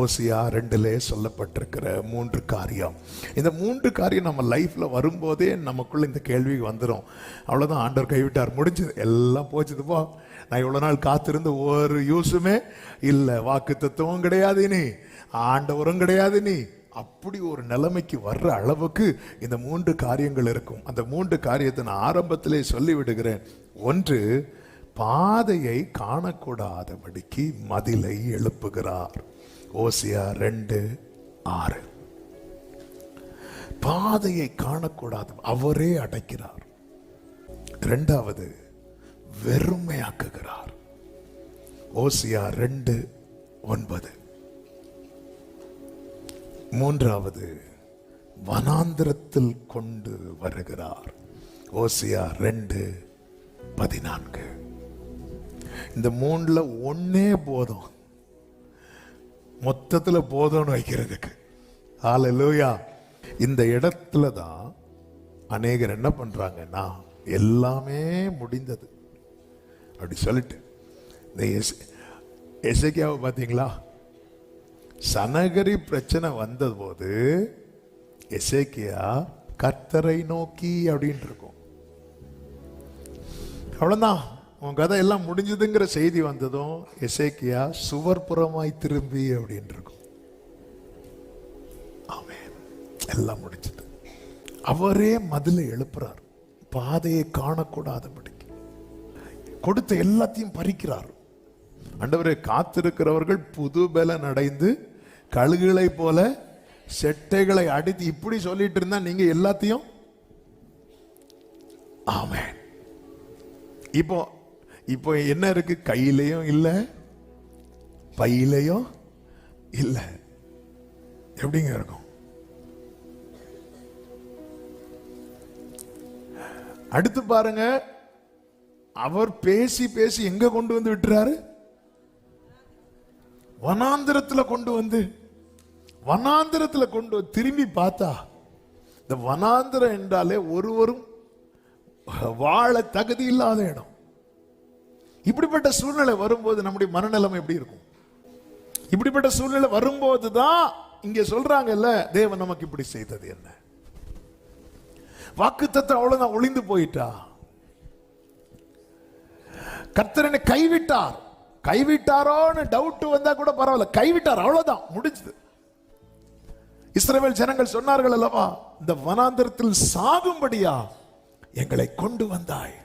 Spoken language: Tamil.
ஓசியா 2 சொல்லப்பட்டிருக்கிற 3 காரியம். இந்த 3 காரியம் நம்ம லைஃப்ல வரும்போதே நமக்குள்ள இந்த கேள்வி வந்துடும். அவ்வளவுதான், ஆண்டவர் கைவிட்டார், முடிஞ்சது, எல்லாம் போச்சுது போ, நான் இவ்வளவு நாள் காத்திருந்த ஒரு யூஸுமே இல்லை, வாக்கு தத்துவம் கிடையாது, நீ ஆண்டவரும் கிடையாது, நீ அப்படி ஒரு நிலைமைக்கு வர்ற அளவுக்கு இந்த 3 காரியங்கள் இருக்கும். அந்த 3 காரியத்தை நான் ஆரம்பத்திலே சொல்லிவிடுகிறேன். ஒன்று, பாதையை காணக்கூடாதபடிக்கு மதிலை எழுப்புகிறார். ஓசியா 2:6. பாதையை காணக்கூடாது, அவரே அடைக்கிறார். இரண்டாவது, வெறுமையாக்குகிறார். ஓசியா 2:9. மூன்றாவது, வனாந்திரத்தில் கொண்டு வருகிறார். ஓசியா 2:14. இந்த 3ல ஒன்னே போதும், மொத்தத்துல போதும்னு வைக்கிறதுக்கு. ஹல்லேலூயா. இந்த இடத்துல தான் அநேகர் என்ன பண்றாங்கன்னா, எல்லாமே முடிந்தது அப்படி சொல்லிட்டு, இந்த எசேக்கியாவை பார்த்தீங்களா, சனகரி பிரச்சனை வந்த போது எசேக்கியா கர்த்தரை நோக்கி அப்படின்னு இருக்கும். அவ்வளவுதான், உன் கதை எல்லாம் முடிஞ்சதுங்கிற செய்தி வந்ததும் எசேக்கியா சுவர்புறமாய் திரும்பி அப்படின்னு இருக்கும். ஆமென், எல்லாம் முடிஞ்சது. அவரே மதிலை எழுப்புறார், பாதையை காணக்கூடாதபடிக்கு கொடுத்த எல்லாத்தையும் பறிக்கிறார். ஆண்டவரே, காத்திருக்கிறவர்கள் புது பலன் அடைந்து கழுகுகளை போல செட்டைகளை அடித்து, இப்படி சொல்லிட்டு இருந்தா நீங்க எல்லாத்தையும். ஆமென். இப்போ என்ன இருக்கு? கையிலையும் இல்ல, பையிலையும் இல்ல. எப்படிங்க இருக்கும்? அடுத்து பாருங்க, அவர் பேசி பேசி எங்க கொண்டு வந்து விட்டுறாரு? வனாந்திரத்துல கொண்டு வந்து திரும்பி பார்த்தா, இந்த வனாந்திரம் என்றாலே ஒருவரும் வாழ தகுதி இல்லாத இடம். இப்படிப்பட்ட சூழ்நிலை வரும்போது நம்முடைய மனநிலைமை எப்படி இருக்கும்? இப்படிப்பட்ட சூழ்நிலை வரும்போதுதான் இங்க சொல்றாங்கல்ல, தேவன் நமக்கு இப்படி செய்தது என்ன? வாக்குத்தத்தம் அவ்வளவுதான், ஒளிந்து போயிட்டா. கர்த்தர் என்னை கைவிட்டாரோன்னு டவுட் வந்தா கூட பரவாயில்ல, கைவிட்டார், அவ்வளவுதான், முடிஞ்சது. இஸ்ரவேல் ஜனங்கள் சொன்னார்கள் அல்லவா, இந்த வனாந்திரத்தில் சாகும்படியா எங்களை கொண்டு வந்தாய்.